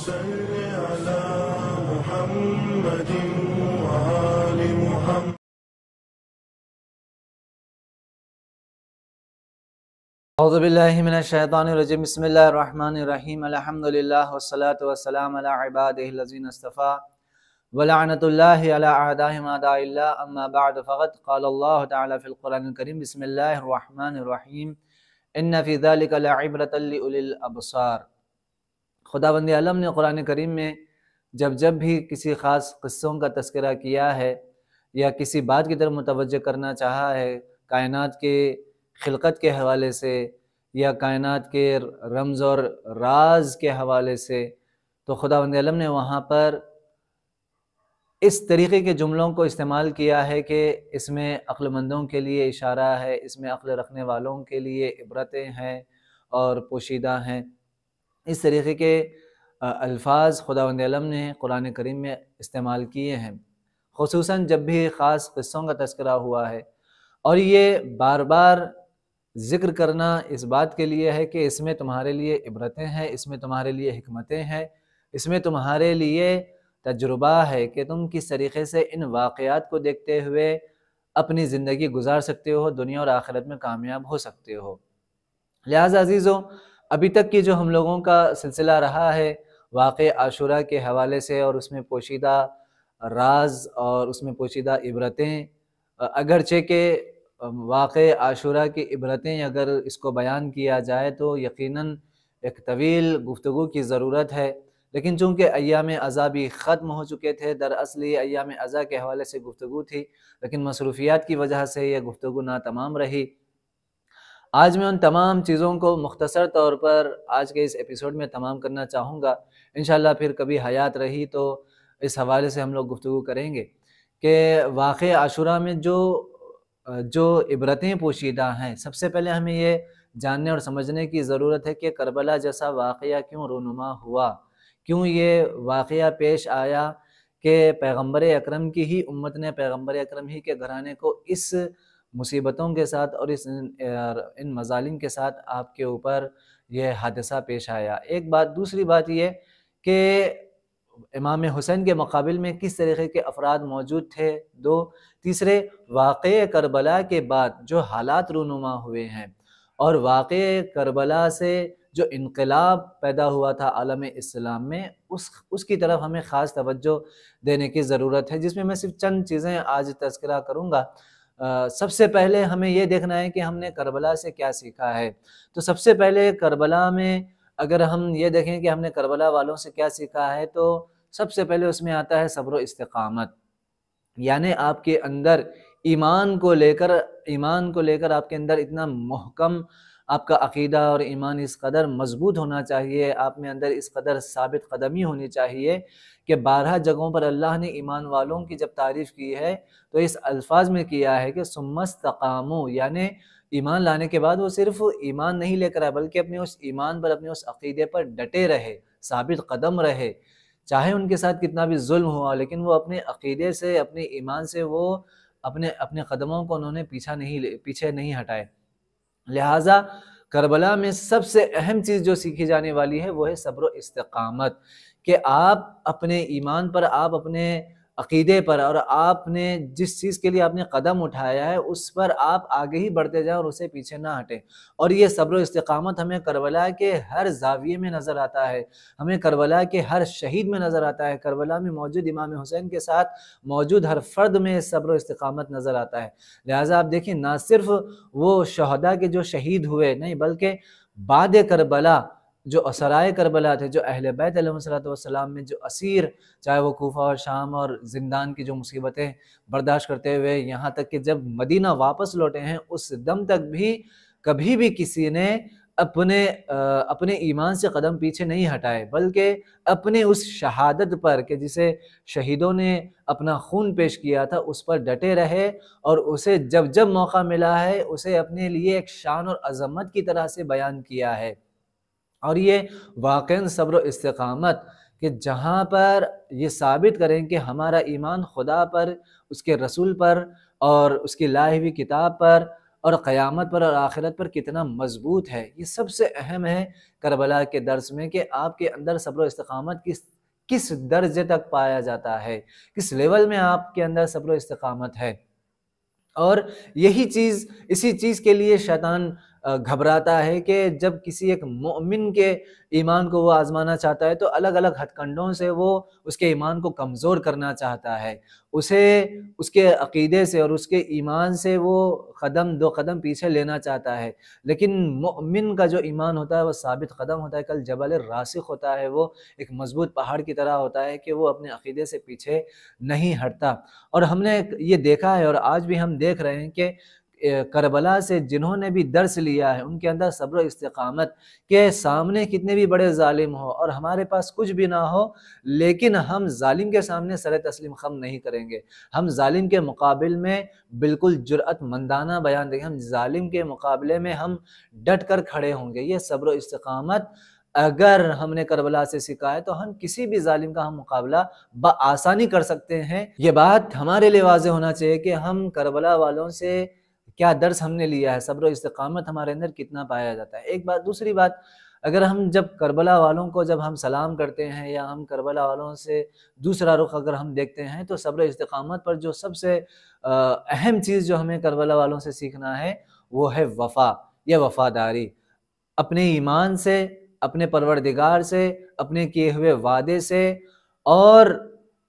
सल्लि अला मुहम्मदिन व आलि मुहम्मद। औज़ु बिल्लाहि मिनश शैतानिर रजीम। बिस्मिल्लाहिर रहमानिर रहीम। अल्हम्दुलिल्लाह वस्सलातु वस्सलामु अला इबादिहिल लज़ीना इस्तफ़ा व लअनतुल्लाहि अला अअदाहिम अदाइल्लाह। अम्मा बअद फ़क़द क़ाल अल्लाहु तआला फ़िल क़ुरआनिल करीम। बिस्मिल्लाहिर रहमानिर रहीम। इन्न फ़ी ज़ालिका लइब्रतन लिउलिल अबसार। खुदावंद आलम ने कुरान करीम में जब जब भी किसी ख़ास क़िस्सों का तज़किरा किया है या किसी बात की तरफ मुतवज्जह करना चाहा है, कायनात के खिलकत के हवाले से या कायनात के रमज़ और राज के हवाले से, तो खुदावंद आलम ने वहाँ पर इस तरीक़े के जुमलों को इस्तेमाल किया है कि इसमें अक्लमंदों के लिए इशारा है, इसमें अक्ल रखने वालों के लिए इबरतें हैं और पोशीदा हैं। इस तरीक़े के अल्फाज खुदावंद आलम ने कुरान करीम में इस्तेमाल किए हैं, ख़ुसूसन जब भी ख़ास क़िस्सों का तज़किरा हुआ है। और ये बार बार ज़िक्र करना इस बात के लिए है कि इसमें तुम्हारे लिए इबरतें हैं, इसमें तुम्हारे लिए हिकमतें हैं, इसमें तुम्हारे लिए तजुर्बा है कि तुम किस तरीक़े से इन वाक़यात को देखते हुए अपनी ज़िंदगी गुजार सकते हो, दुनिया और आखिरत में कामयाब हो सकते हो। लिहाज़ा अज़ीज़ों, अभी तक की जो हम लोगों का सिलसिला रहा है वाक़े आशूरा के हवाले से और उसमें पोशीदा राज और उसमें पोशीदा इबरतें, अगरचे के वाक़े आशूरा की इबरतें अगर इसको बयान किया जाए तो यकीनन एक तवील गुफ्तगू की ज़रूरत है। लेकिन चूँकि अय्याम अज़ा भी ख़त्म हो चुके थे, दरअसल ये अय्याम अज़ा के हवाले से गुफ्तगू थी, लेकिन मसरूफ़ियात की वजह से यह गुफ्तगू नातमाम रही। आज मैं उन तमाम चीज़ों को मुख्तसर तौर पर आज के इस एपिसोड में तमाम करना चाहूँगा। इंशाअल्लाह फिर कभी हयात रही तो इस हवाले से हम लोग गुफ्तगू करेंगे कि वाक़े आशूरा में जो इबरतें पोशीदा हैं। सबसे पहले हमें ये जानने और समझने की ज़रूरत है कि करबला जैसा वाक़या क्यों रूनुमा हुआ, क्यों ये वाक़या पेश आया कि पैगम्बर अकरम की ही उम्मत ने, पैगम्बर अकरम ही के घराने को इस मुसीबतों के साथ और इन मज़ालिम के साथ आपके ऊपर यह हादसा पेश आया। एक बात। दूसरी बात ये कि इमाम हुसैन के मुकाबिल में किस तरीक़े के अफराद मौजूद थे, दो। तीसरे, वाक़े करबला के बाद जो हालात रूनुमा हुए हैं और वाक़े करबला से जो इनक़िलाब पैदा हुआ था आलम इस्लाम में, उसकी तरफ हमें ख़ास तवज्जो देने की ज़रूरत है, जिसमें मैं सिर्फ़ चंद चीज़ें आज तज़किरा करूँगा। सबसे पहले हमें ये देखना है कि हमने करबला से क्या सीखा है। तो सबसे पहले करबला में अगर हम ये देखें कि हमने करबला वालों से क्या सीखा है, तो सबसे पहले उसमें आता है सब्र व इस्तिक़ामत। यानी आपके अंदर ईमान को लेकर आपके अंदर इतना मुहकम आपका अक़ीदा और ईमान इस कदर मज़बूत होना चाहिए, आप में अंदर इस कदर साबित कदमी होनी चाहिए कि 12 जगहों पर अल्लाह ने ईमान वालों की जब तारीफ़ की है तो इस अल्फाज में किया है कि सुम्मस्तक़ामू, यानी ईमान लाने के बाद वो सिर्फ़ ईमान नहीं लेकर आए बल्कि अपने उस ईमान पर, अपने उस अक़ीदे पर डटे रहे, साबित कदम रहे। चाहे उनके साथ कितना भी जुल्म हुआ, लेकिन वो अपने अक़ीदे से, अपने ईमान से वो अपने कदमों को उन्होंने पीछे नहीं हटाए। लिहाजा करबला में सबसे अहम चीज़ जो सीखी जाने वाली है वो है सब्र व इस्तिक़ामत, कि आप अपने ईमान पर, आप अपने अक़ीदे पर और आपने जिस चीज़ के लिए आपने कदम उठाया है उस पर आप आगे ही बढ़ते जाएँ और उससे पीछे ना हटें। और ये सब्र व इस्तिक़ामत हमें करबला के हर ज़ाविये में नज़र आता है, हमें करबला के हर शहीद में नज़र आता है, करबला में मौजूद इमाम हुसैन के साथ मौजूद हर फ़र्द में सब्र व इस्तिक़ामत नज़र आता है। लिहाजा आप देखिए, ना सिर्फ़ वो शहदा के जो शहीद हुए नहीं, बल्कि बाद करबला जो असराए करबला थे, जो अहले बैत अलैहिस्सलातु वस्सलाम में जो असीर, चाहे वो कूफा और शाम और ज़िंदान की जो मुसीबतें बर्दाश्त करते हुए यहाँ तक कि जब मदीना वापस लौटे हैं, उस दम तक भी कभी भी किसी ने अपने ईमान से कदम पीछे नहीं हटाए, बल्कि अपने उस शहादत पर कि जिसे शहीदों ने अपना खून पेश किया था उस पर डटे रहे और उसे जब जब मौका मिला है उसे अपने लिए एक शान और अज़मत की तरह से बयान किया है। और ये वाक़ईन सब्र व इस्तिक़ामत कि जहाँ पर ये साबित करें कि हमारा ईमान खुदा पर, उसके रसूल पर और उसकी लाई हुई किताब पर और क़यामत पर और आखिरत पर कितना मजबूत है। ये सबसे अहम है करबला के दर्स में कि आपके अंदर सब्र व इस्तिक़ामत किस दर्जे तक पाया जाता है, किस लेवल में आपके अंदर सब्र व इस्तिक़ामत है। और यही चीज़, इसी चीज़ के लिए शैतान घबराता है कि जब किसी एक मोमिन के ईमान को वो आज़माना चाहता है तो अलग अलग हथकंडों से वो उसके ईमान को कमज़ोर करना चाहता है, उसे उसके अक़ीदे से और उसके ईमान से वो कदम दो कदम पीछे लेना चाहता है। लेकिन मोमिन का जो ईमान होता है वो साबित कदम होता है, कल जबल रासिख़ होता है, वो एक मज़बूत पहाड़ की तरह होता है कि वो अपने अक़ीदे से पीछे नहीं हटता। और हमने ये देखा है और आज भी हम देख रहे हैं कि करबला से जिन्होंने भी दर्स लिया है उनके अंदर सब्र इस्तिक़ामत के सामने कितने भी बड़े ज़ालिम हो और हमारे पास कुछ भी ना हो, लेकिन हम ज़ालिम के सामने सर तस्लीम ख़म नहीं करेंगे। हम ज़ालिम के मुकाबिल में बिल्कुल जुर्अतमंदाना बयान देंगे, हम ज़ालिम के मुकाबले में हम डट कर खड़े होंगे। ये सब्र इस्तिक़ामत अगर हमने करबला से सीखा है तो हम किसी भी ज़ालिम का हम मुकाबला बआसानी कर सकते हैं। ये बात हमारे लिए वाज़ेह होना चाहिए कि हम करबला वालों से क्या दर्स हमने लिया है, सब्र इस्तिक़ामत हमारे अंदर कितना पाया जाता है। एक बात, दूसरी बात, अगर हम जब करबला वालों को जब हम सलाम करते हैं या हम करबला वालों से दूसरा रुख अगर हम देखते हैं तो सब्र इस्तिक़ामत पर जो सबसे अहम चीज़ जो हमें करबला वालों से सीखना है वो है वफ़ा या वफ़ादारी। अपने ईमान से, अपने परवरदिगार से, अपने किए हुए वादे से और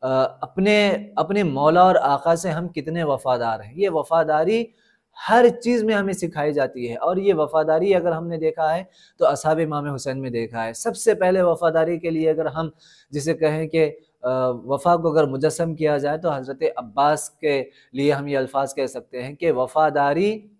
अपने अपने मौला और आका से हम कितने वफ़ादार हैं। ये वफ़ादारी हर चीज़ में हमें सिखाई जाती है और ये वफ़ादारी अगर हमने देखा है तो असहाब इमाम हुसैन में देखा है। सबसे पहले वफ़ादारी के लिए अगर हम जिसे कहें कि वफ़ा को अगर मुजस्सम किया जाए तो हज़रत अब्बास के लिए हम ये अल्फ़ाज़ कह सकते हैं कि वफ़ादारी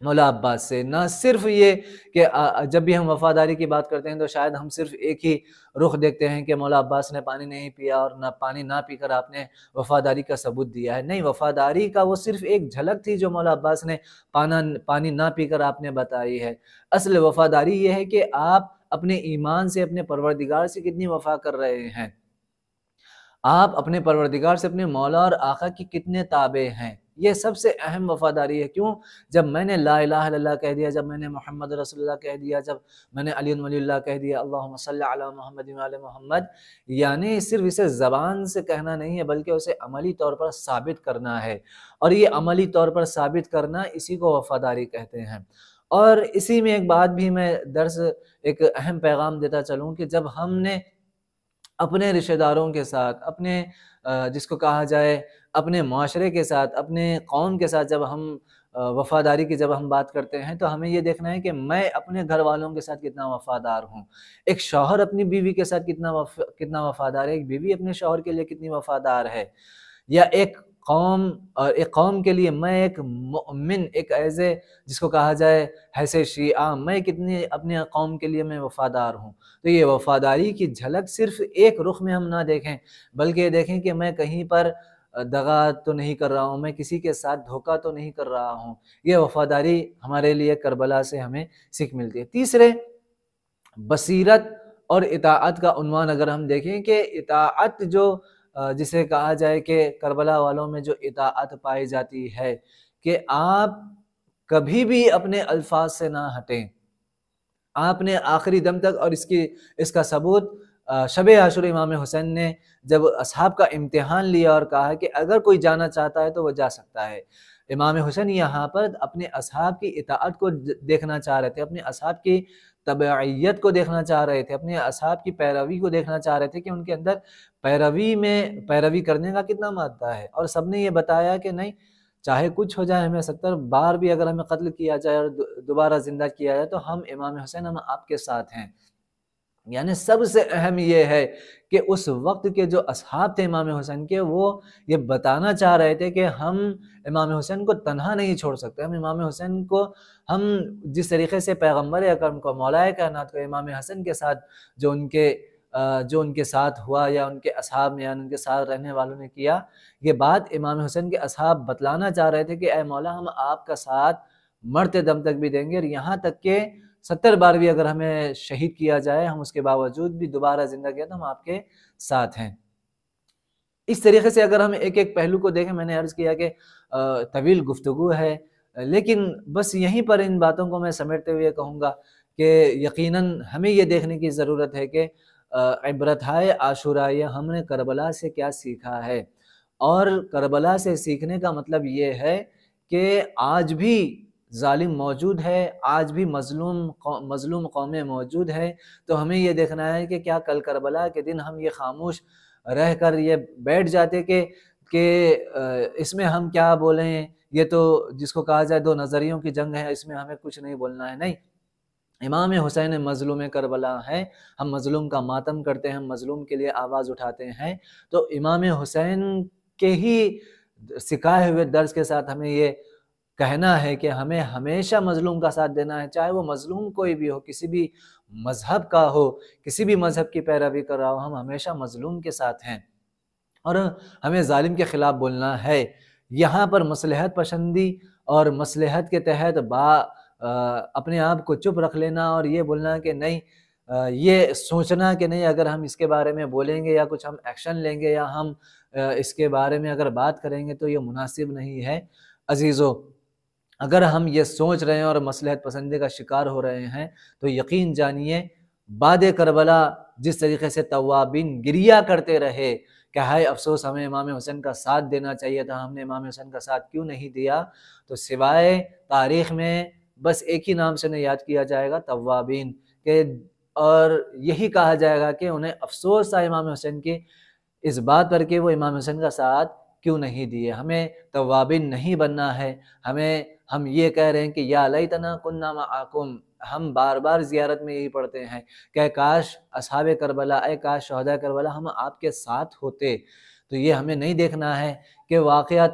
मौला अब्बास से। ना सिर्फ़ ये कि जब भी हम वफ़ादारी की बात करते हैं तो शायद हम सिर्फ़ एक ही रुख देखते हैं कि मौला अब्बास ने पानी नहीं पिया और ना पानी ना पीकर आपने वफ़ादारी का सबूत दिया है। नहीं, वफ़ादारी का वो सिर्फ़ एक झलक थी जो मौला अब्बास ने पानी ना पीकर आपने बताई है। असल वफ़ादारी ये है कि आप अपने ईमान से, अपने परवरदिगार से कितनी वफ़ा कर रहे हैं। आप अपने परवरदिगार से, अपने मौला और आका की कितने ताबे हैं। ये सबसे अहम वफ़ादारी है। क्यों? जब मैंने ला इलाहा इल्लल्लाह कह दिया, जब मैंने मोहम्मद रसूलुल्लाह कह दिया, जब मैंने अली वलीउल्लाह कह दिया, अल्लाहुम्मा सल्लि अला मुहम्मद व आले मोहम्मद, यानी सिर्फ़ इसे ज़बान से कहना नहीं है बल्कि उसे अमली तौर पर साबित करना है। और ये अमली तौर पर साबित करना, इसी को वफ़ादारी कहते हैं। और इसी में एक बात भी मैं दर्स एक अहम पैगाम देता चलूँ कि जब हमने अपने रिश्तेदारों के साथ, अपने जिसको कहा जाए अपने माशरे के साथ, अपने कौम के साथ जब हम वफ़ादारी की जब हम बात करते हैं तो हमें ये देखना है कि मैं अपने घर वालों के साथ कितना वफ़ादार हूँ। एक शौहर अपनी बीवी के साथ कितना वफ़ादार है, एक बीवी अपने शौहर के लिए कितनी वफ़ादार है, या एक कौम और एक कौम के लिए मैं एक मोमिन, एक ऐसे जिसको कहा जाए हैसे शिया, मैं कितनी अपने कौम के लिए मैं वफ़ादार हूँ। तो ये वफ़ादारी की झलक सिर्फ़ एक रुख में हम ना देखें बल्कि ये देखें कि मैं कहीं पर दगा तो नहीं कर रहा हूँ, मैं किसी के साथ धोखा तो नहीं कर रहा हूँ। ये वफ़ादारी हमारे लिए करबला से हमें सीख मिलती है। तीसरे, बसीरत और इताअत का उन्वान अगर हम देखें कि इताअत जो जिसे कहा जाए कि करबला वालों में जो इताअत पाई जाती है कि आप कभी भी अपने अल्फाज से ना हटें, आपने आखिरी दम तक। और इसका सबूत शब आशूरा इमाम हुसैन ने जब असहाब का इम्तिहान लिया और कहा कि अगर कोई जाना चाहता है तो वह जा सकता है। इमाम हुसैन यहाँ पर अपने असहाब की इताअत को देखना चाह रहे थे, अपने असहाब की तबईयत को देखना चाह रहे थे, अपने असहाब की पैरवी को देखना चाह रहे थे कि उनके अंदर पैरवी करने का कितना मादा है। और सबने ये बताया कि नहीं, चाहे कुछ हो जाए, हमें 70 बार भी अगर हमें कत्ल किया जाए और दोबारा ज़िंदा किया जाए तो हम इमाम हुसैन, हम आपके साथ हैं। यानी सबसे अहम ये है कि उस वक्त के जो असहाब थे इमाम हुसैन के, वो ये बताना चाह रहे थे कि हम इमाम हुसैन को तन्हा नहीं छोड़ सकते। हम इमाम हुसैन को, हम जिस तरीके से पैगम्बर अकरम को, मौलाए कायनात को इमाम हसन के साथ जो उनके साथ हुआ या उनके असहाब या उनके साथ रहने वालों ने किया, ये बात इमाम हुसैन के असहाब बतलाना चाह रहे थे कि ऐ मौला, हम आपका साथ मरते दम तक भी देंगे और यहाँ तक के 70 बार भी अगर हमें शहीद किया जाए, हम उसके बावजूद भी दोबारा जिंदा किया तो हम आपके साथ हैं। इस तरीके से अगर हम एक एक पहलू को देखें, मैंने अर्ज़ किया कि तवील गुफ्तगू है, लेकिन बस यहीं पर इन बातों को मैं समेटते हुए कहूँगा कि यकीनन हमें ये देखने की ज़रूरत है कि इबरत-ए आशूरा ये हमने करबला से क्या सीखा है। और करबला से सीखने का मतलब ये है कि आज भी ज़ालिम मौजूद है, आज भी मज़लूम कौमें मौजूद हैं, तो हमें ये देखना है कि क्या कल करबला के दिन हम ये खामोश रहकर ये बैठ जाते कि इसमें हम क्या बोलें, ये तो जिसको कहा जाए दो नज़रियों की जंग है, इसमें हमें कुछ नहीं बोलना है। नहीं, इमाम हुसैन मज़लूम करबला हैं, हम मज़लूम का मातम करते हैं, हम मज़लूम के लिए आवाज़ उठाते हैं। तो इमाम हुसैन के ही सिखाए हुए दर्स के साथ हमें ये कहना है कि हमें हमेशा मज़लूम का साथ देना है, चाहे वो मज़लूम कोई भी हो, किसी भी मज़हब का हो, किसी भी मज़हब की पैरवी कर रहा हो, हम हमेशा मज़लूम के साथ हैं और हमें ज़ालिम के ख़िलाफ़ बोलना है। यहाँ पर मसलहत पसंदी और मसलहत के तहत अपने आप को चुप रख लेना और ये बोलना कि नहीं, ये सोचना कि नहीं अगर हम इसके बारे में बोलेंगे या कुछ हम एक्शन लेंगे या हम इसके बारे में अगर बात करेंगे तो ये मुनासिब नहीं है। अज़ीज़ों, अगर हम ये सोच रहे हैं और मसलहत पसंदी का शिकार हो रहे हैं तो यकीन जानिए बाद करबला जिस तरीके से तवाबीन गिरिया करते रहे कि हाय अफसोस हमें इमाम हुसैन का साथ देना चाहिए था, हमने इमाम हुसैन का साथ क्यों नहीं दिया, तो सिवाय तारीख़ में बस एक ही नाम से नहीं याद किया जाएगा, तवाबीन के। और यही कहा जाएगा कि उन्हें अफसोस था इमाम हुसैन के इस बात पर कि वो इमाम हुसैन का साथ क्यों नहीं दिए। हमें तवाबीन नहीं बनना है, हम ये कह रहे हैं कि या लैतना कुन्ना मआकुम, हम बार बार ज़ियारत में यही पढ़ते हैं कि काश असहाबे करबला, ऐ काश शहदा करबला हम आपके साथ होते। तो ये हमें नहीं देखना है कि वाक़या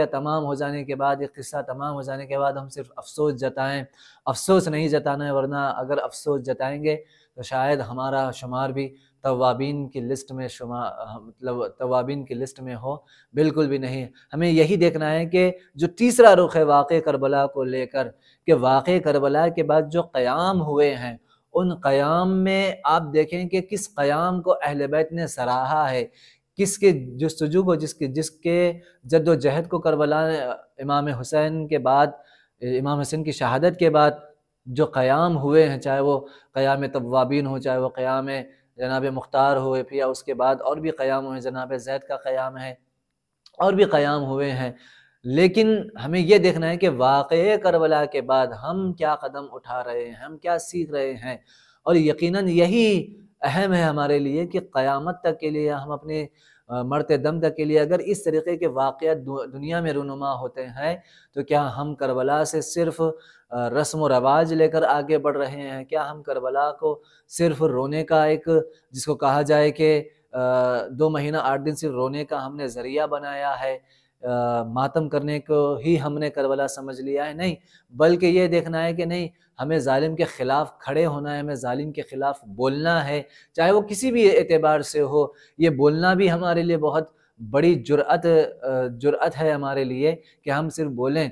तमाम हो जाने के बाद, एक किस्सा तमाम हो जाने के बाद हम सिर्फ अफ़सोस जताएँ। अफ़सोस नहीं जताना है, वरना अगर अफ़सोस जताएँगे तो शायद हमारा शुमार भी तवाबीन की लिस्ट में मतलब तवाबीन की लिस्ट में हो, बिल्कुल भी नहीं। हमें यही देखना है कि जो तीसरा रुख है वाक़े करबला को लेकर, कि वाक़े करबला के बाद जो क़याम हुए हैं, उन क़याम में आप देखें कि किस क़याम को अहले बैत ने सराहा है, किसके जुस्तजू को, जिसके जद्दोजहद को करबला इमाम हुसैन के बाद, इमाम हुसैन की शहादत के बाद जो क़याम हुए हैं, चाहे वो क़याम तव्वाबीन हो, चाहे वो क़याम जनाब मुख्तार हो, फिर या उसके बाद और भी क़याम हुए, जनाब ज़ैद का क़याम है, और भी क़याम हुए हैं। लेकिन हमें ये देखना है कि वाक़ये करबला के बाद हम क्या कदम उठा रहे हैं, हम क्या सीख रहे हैं। और यकीनन यही अहम है हमारे लिए कि क़यामत तक के लिए, हम अपने मरते दम तक के लिए अगर इस तरीक़े के वाक़यात दुनिया में रूनुमा होते हैं, तो क्या हम करबला से सिर्फ़ रस्म व रवाज लेकर आगे बढ़ रहे हैं? क्या हम करबला को सिर्फ़ रोने का एक, जिसको कहा जाए कि 2 महीना 8 दिन सिर्फ रोने का हमने ज़रिया बनाया है, मातम करने को ही हमने करबला समझ लिया है? नहीं, बल्कि ये देखना है कि नहीं, हमें ज़ालिम के ख़िलाफ़ खड़े होना है, हमें ज़ालिम के ख़िलाफ़ बोलना है, चाहे वो किसी भी एतबार से हो। ये बोलना भी हमारे लिए बहुत बड़ी जुर्अत है हमारे लिए कि हम सिर्फ बोलें,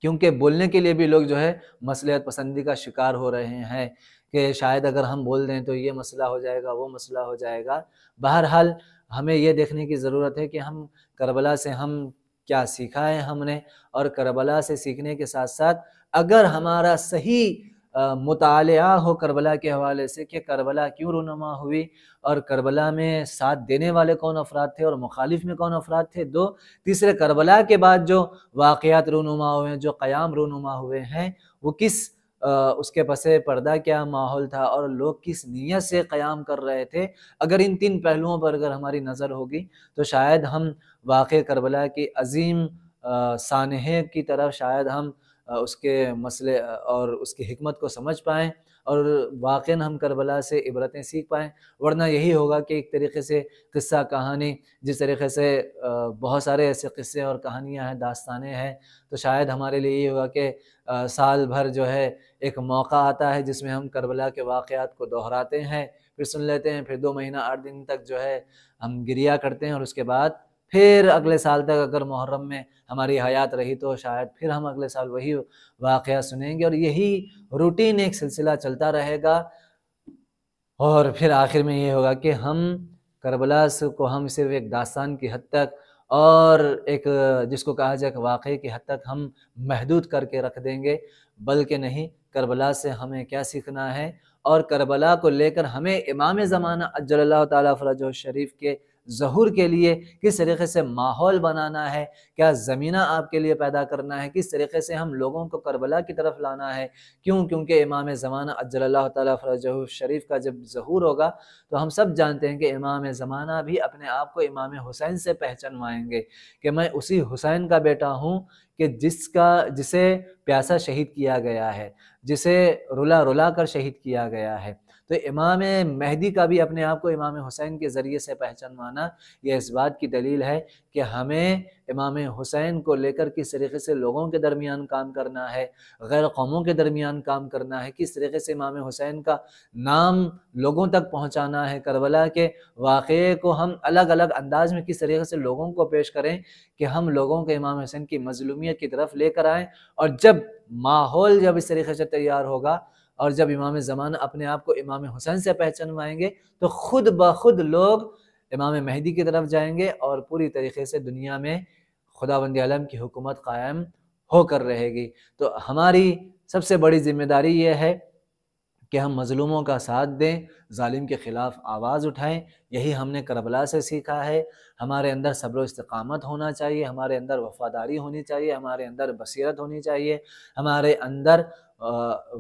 क्योंकि बोलने के लिए भी लोग जो है मसलहत पसंदी का शिकार हो रहे हैं कि शायद अगर हम बोल दें तो ये मसला हो जाएगा, वो मसला हो जाएगा। बहरहाल हमें ये देखने की ज़रूरत है कि हम करबला से हम क्या सीखा है हमने, और करबला से सीखने के साथ साथ अगर हमारा सही मुतालिया हो करबला के हवाले से कि करबला क्यों रूनुमा हुई और करबला में साथ देने वाले कौन अफराद थे और मुखालिफ में कौन अफराद थे, 2 तीसरे करबला के बाद जो वाक़यात रूनुमा हुए हैं, जो क़याम रूनुमा हुए हैं, वो उसके पसे पर्दा क्या माहौल था और लोग किस नीयत से क़याम कर रहे थे। अगर इन 3 पहलुओं पर अगर हमारी नज़र होगी तो शायद हम वाक़े करबला की अज़ीम सानहे की तरफ शायद हम उसके मसले और उसकी हिकमत को समझ पाएँ और वाक़ईन हम करबला से इबरतें सीख पाएँ। वरना यही होगा कि एक तरीक़े से किस्सा कहानी, जिस तरीक़े से बहुत सारे ऐसे किस्से और कहानियाँ हैं, दास्तानें हैं, तो शायद हमारे लिए ये होगा कि साल भर जो है एक मौका आता है जिसमें हम करबला के वाक़यात को दोहराते हैं, फिर सुन लेते हैं, फिर 2 महीना 8 दिन तक जो है हम गिरिया करते हैं और उसके बाद फिर अगले साल तक अगर मुहर्रम में हमारी हयात रही तो शायद फिर हम अगले साल वही वाक़या सुनेंगे और यही रूटीन एक सिलसिला चलता रहेगा। और फिर आखिर में ये होगा कि हम करबला को हम सिर्फ़ एक दास्तान की हद तक और एक जिसको कहा जाए कि वाक़ई की हद तक हम महदूद करके रख देंगे, बल्कि नहीं, करबला से हमें क्या सीखना है और करबला को लेकर हमें इमाम ज़माना अज्जलल्लाहु ताला फ़रजहु शरीफ के ज़हूर के लिए किस तरीक़े से माहौल बनाना है, क्या ज़मीना आपके लिए पैदा करना है, किस तरीक़े से हम लोगों को करबला की तरफ लाना है। क्यों? क्योंकि इमाम ज़माना अज्जलल्लाहु ताला फ़रजहु शरीफ का जब ज़हूर होगा तो हम सब जानते हैं कि इमाम ज़माना भी अपने आप को इमाम हुसैन से पहचानवाएँगे कि मैं उसी हुसैन का बेटा हूँ कि जिसे प्यासा शहीद किया गया है, जिसे रुला-रुला कर शहीद किया गया है। तो इमाम मेहदी का भी अपने आप को इमाम हुसैन के ज़रिए से पहचानवाना, ये इस बात की दलील है कि हमें इमाम हुसैन को लेकर किस तरीक़े से लोगों के दरमियान काम करना है, गैर कौमों के दरमियान काम करना है, किस तरीक़े से इमाम हुसैन का नाम लोगों तक पहुँचाना है, करबला के वाक़े को हम अलग-अलग अंदाज़ में किस तरीक़े से लोगों को पेश करें कि हम लोगों को इमाम हुसैन की मज़लूमियत की तरफ लेकर आएँ। और जब माहौल जब इस तरीक़े से तैयार होगा और जब इमाम ज़माना अपने आप को इमाम हुसैन से पहचानवाएँगे तो ख़ुद ब ख़ुद लोग इमाम मेहदी की तरफ जाएँगे और पूरी तरीक़े से दुनिया में खुदावंद आलम की हुकूमत कायम होकर रहेगी। तो हमारी सबसे बड़ी ज़िम्मेदारी ये है कि हम मज़लूमों का साथ दें, ज़ालिम के ख़िलाफ़ आवाज़ उठाएँ। यही हमने करबला से सीखा है। हमारे अंदर सब्र व इस्तिक़ामत होना चाहिए, हमारे अंदर वफ़ादारी होनी चाहिए, हमारे अंदर बसीरत होनी चाहिए, हमारे अंदर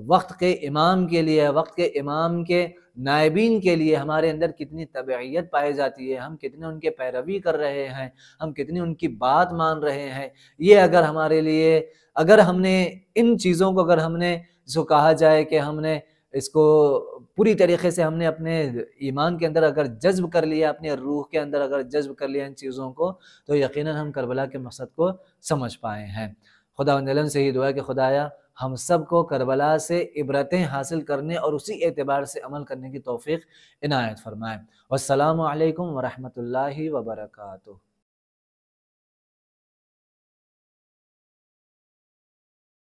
वक्त के इमाम के लिए, वक्त के इमाम के नायबीन के लिए हमारे अंदर कितनी तबइयत पाई जाती है, हम कितने उनके पैरवी कर रहे हैं, हम कितनी उनकी बात मान रहे हैं। ये अगर हमारे लिए, अगर हमने इन चीज़ों को, अगर हमने जो कहा जाए कि हमने इसको पूरी तरीक़े से हमने अपने ईमान के अंदर अगर जज़्ब कर लिया, अपने रूह के अंदर अगर जज़्ब कर लिया इन चीज़ों को, तो यकीनन हम करबला के मक़सद को समझ पाए हैं। खुदावंद आलम से ही दुआ है कि खुदाया हम सब को करबला से इबरतें हासिल करने और उसी एतबार से अमल करने की तौफ़ीक़ इनायत फ़रमाए। वस्सलामु अलैकुम व रहमतुल्लाहि व बरकातुहू।